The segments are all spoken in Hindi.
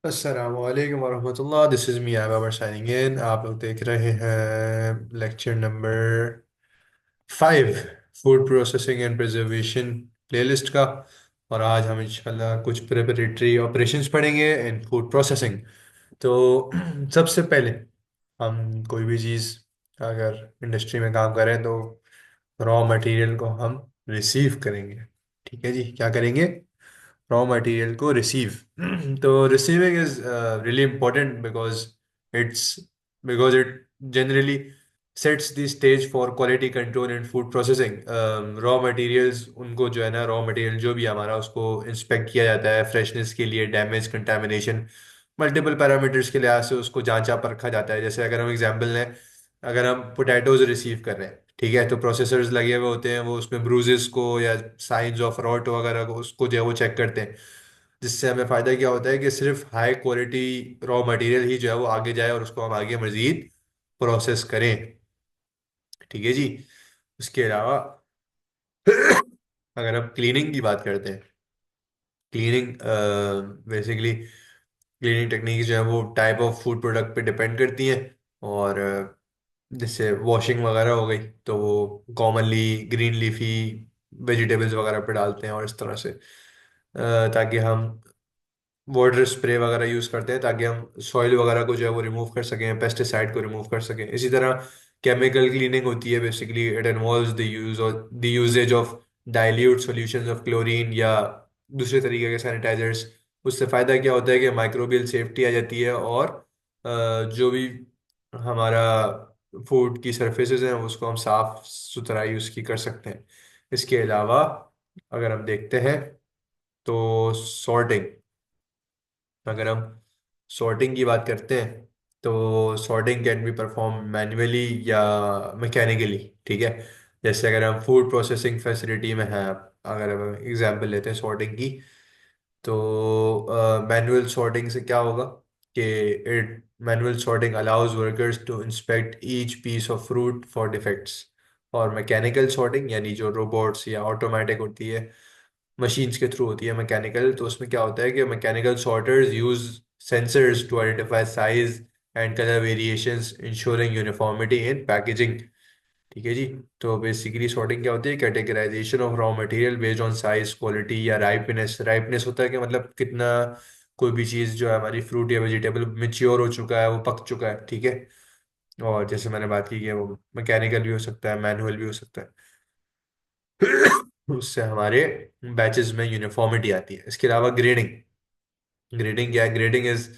अस्सलामुअलैकुम वरहमतुल्लाह। This is me Babar signing in. आप लोग देख रहे हैं lecture number 5, food processing and preservation playlist का। और आज हम इंशाल्लाह कुछ प्रिपरेटरी ऑपरेशंस पढ़ेंगे इन फूड प्रोसेसिंग। तो सबसे पहले हम कोई भी चीज़ अगर इंडस्ट्री में काम करें तो रॉ मटेरियल को हम रिसीव करेंगे। ठीक है जी, क्या करेंगे? रॉ मटेरियल को रिसीव। तो receiving is really important it's because it generally sets the stage for quality control and food processing. Raw materials उनको जो है ना, रॉ मटेरियल जो भी हमारा उसको इंस्पेक्ट किया जाता है फ्रेशनेस के लिए, डैमेज, कंटामिनेशन, मल्टीपल पैरामीटर्स के लिहाज से उसको जांचा परखा जाता है। जैसे अगर हम एग्जांपल लें, अगर हम पोटैटोज रिसीव कर रहे हैं, ठीक है, तो प्रोसेसर्स लगे हुए होते हैं, वो उसमें ब्रूजेस को या साइंस ऑफ रॉट वगैरह को उसको जो है वो चेक करते हैं। जिससे हमें फ़ायदा क्या होता है कि सिर्फ हाई क्वालिटी रॉ मटेरियल ही जो है वो आगे जाए और उसको हम आगे मज़ीद प्रोसेस करें। ठीक है जी। उसके अलावा अगर हम क्लीनिंग की बात करते हैं, क्लीनिंग बेसिकली क्लीनिंग टेक्निक जो है वो टाइप ऑफ फूड प्रोडक्ट पे डिपेंड करती हैं। और जैसे वॉशिंग वगैरह हो गई तो वो कॉमनली ग्रीन लीफी वेजिटेबल्स वगैरह पे डालते हैं, और इस तरह से ताकि हम वाटर स्प्रे वगैरह यूज़ करते हैं ताकि हम सॉइल वगैरह को जो है वो रिमूव कर सकें, पेस्टिसाइड को रिमूव कर सकें। इसी तरह केमिकल क्लीनिंग होती है। Basically it involves the uses of dilute solutions of chlorine या दूसरे तरीके के सैनिटाइजर्स। उससे फ़ायदा क्या होता है कि माइक्रोबियल सेफ्टी आ जाती है, और जो भी हमारा फूड की सरफेसेस हैं उसको हम साफ सुथरा यूज़ की कर सकते हैं। इसके अलावा अगर हम देखते हैं तो सॉर्टिंग, अगर हम सॉर्टिंग की बात करते हैं तो sorting can be perform manually या मैकेनिकली। ठीक है, जैसे अगर हम फूड प्रोसेसिंग फैसिलिटी में हैं, अगर हम एग्जांपल लेते हैं सॉर्टिंग की, तो मैनुअल सॉर्टिंग से क्या होगा कि it manual sorting allows workers to inspect each piece of fruit for defects. और मैकेनिकल सॉर्टिंग यानी जो रोबोट्स या ऑटोमेटिक होती है, मशीन्स के थ्रू होती है मैकेनिकल, तो उसमें क्या होता है कि mechanical sorters use sensors to identify size and colour variations ensuring uniformity in packaging. ठीक है जी। तो बेसिकली सॉर्टिंग क्या होती है? Categorisation of raw material based on size, quality या राइपनेस। राइपनेस होता है कि मतलब कितना कोई भी चीज़ जो है हमारी फ्रूट या वेजिटेबल मेच्योर हो चुका है, वो पक चुका है। ठीक है। और जैसे मैंने बात की कि वो मैकेनिकल भी हो सकता है, मैनुअल भी हो सकता है। उससे हमारे बैचेस में यूनिफॉर्मिटी आती है। इसके अलावा ग्रेडिंग, ग्रेडिंग क्या है? Grading is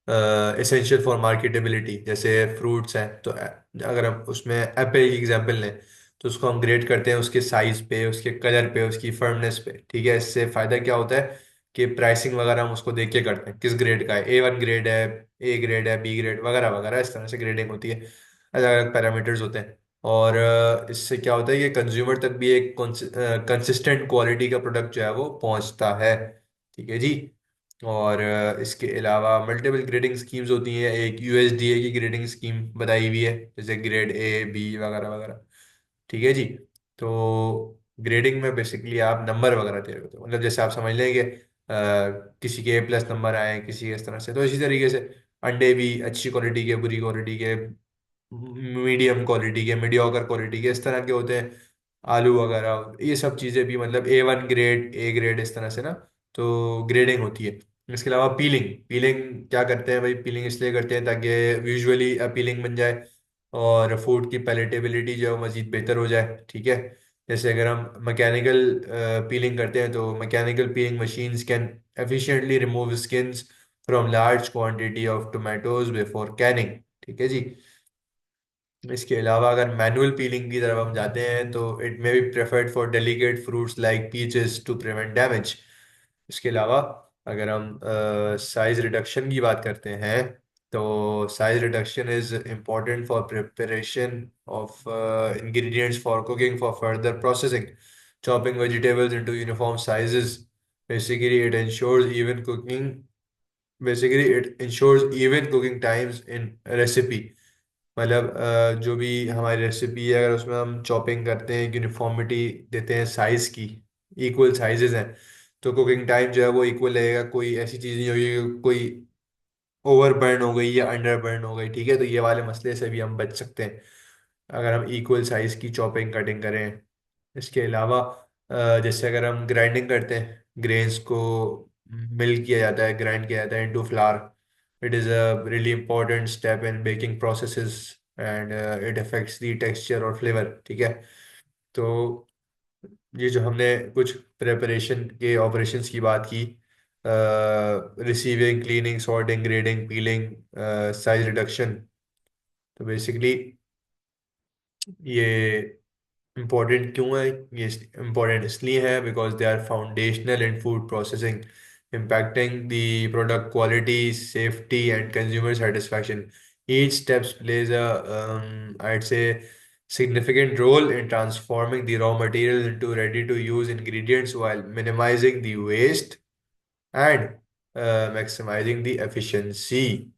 essential for marketability. जैसे फ्रूट्स हैं तो अगर हम उसमें एप्पल की एग्जांपल लें तो उसको हम ग्रेड करते हैं उसके साइज पे, उसके कलर पे, उसकी फर्मनेस पे। ठीक है, इससे फायदा क्या होता है कि प्राइसिंग वगैरह हम उसको देख के करते हैं किस ग्रेड का है, A1 ग्रेड है, ए ग्रेड है, बी ग्रेड वगैरह वगैरह। इस तरह से ग्रेडिंग होती है, अलग अलग पैरामीटर्स होते हैं। और इससे क्या होता है कि कंज्यूमर तक भी एक कंसिस्टेंट क्वालिटी का प्रोडक्ट जो है वो पहुंचता है। ठीक है जी। और इसके अलावा मल्टीपल ग्रेडिंग स्कीम्स होती हैं। एक USDA की ग्रेडिंग स्कीम बताई हुई है, जैसे ग्रेड A, B वगैरह वगैरह। ठीक है जी। तो ग्रेडिंग में बेसिकली आप नंबर वगैरह दे रहे होते हो, मतलब जैसे आप समझ लेंगे किसी के A+ नंबर आए, किसी के इस तरह से। तो इसी तरीके से अंडे भी अच्छी क्वालिटी के, बुरी क्वालिटी के, मीडियम क्वालिटी के, मीडियोकर क्वालिटी के, इस तरह के होते हैं। आलू वगैरह ये सब चीज़ें भी, मतलब A1 ग्रेड, A ग्रेड, इस तरह से ना। तो ग्रेडिंग होती है। इसके अलावा पीलिंग, पीलिंग क्या करते हैं भाई? पीलिंग इसलिए करते हैं ताकि विजुअली अपीलिंग बन जाए और फूड की पैलेटेबिलिटी जो है वो मज़ीद बेहतर हो जाए। ठीक है। जैसे अगर हम मैकेनिकल पीलिंग करते हैं तो mechanical piling machines can efficiently remove skins from large quantity of tomatoes before Canning. ठीक है जी। इसके अलावा अगर मैनुअल पीलिंग की तरफ हम जाते हैं तो it may be preferred for delicate fruits like peaches to prevent damage. इसके अलावा अगर हम साइज रिडक्शन की बात करते हैं तो size reduction is important for preparation of ingredients for cooking for further processing. Chopping vegetables into uniform sizes, basically it ensures even cooking basically it ensures even cooking times in recipe. मतलब जो भी हमारी रेसिपी है अगर उसमें हम चॉपिंग करते हैं, यूनिफॉर्मिटी देते हैं साइज की, इक्वल साइजेस हैं, तो कुकिंग टाइम जो है वो इक्वल लगेगा। कोई ऐसी चीज़ नहीं होगी कोई ओवर बर्न हो गई या अंडर बर्न हो गई, ठीक है, तो ये वाले मसले से भी हम बच सकते हैं अगर हम इक्वल साइज की चॉपिंग कटिंग करें। इसके अलावा जैसे अगर हम ग्राइंडिंग करते हैं ग्रेन्स को, मिल किया जाता है, ग्राइंड किया जाता है into flower. It is a really important step in baking processes and it affects the texture और फ्लेवर, ठीक है। तो ये जो हमने कुछ प्रेपरेशन के ऑपरेशंस की बात की, receiving, cleaning, sorting, grading, peeling, size reduction, तो बेसिकली ये इम्पोर्टेंट क्यों है? ये इम्पोर्टेंट इसलिए है because they are foundational in food processing, impacting the product quality, safety, and consumer satisfaction. Each steps plays a, I'd say, significant role in transforming the raw materials into ready-to-use ingredients while minimizing the waste and maximizing the efficiency.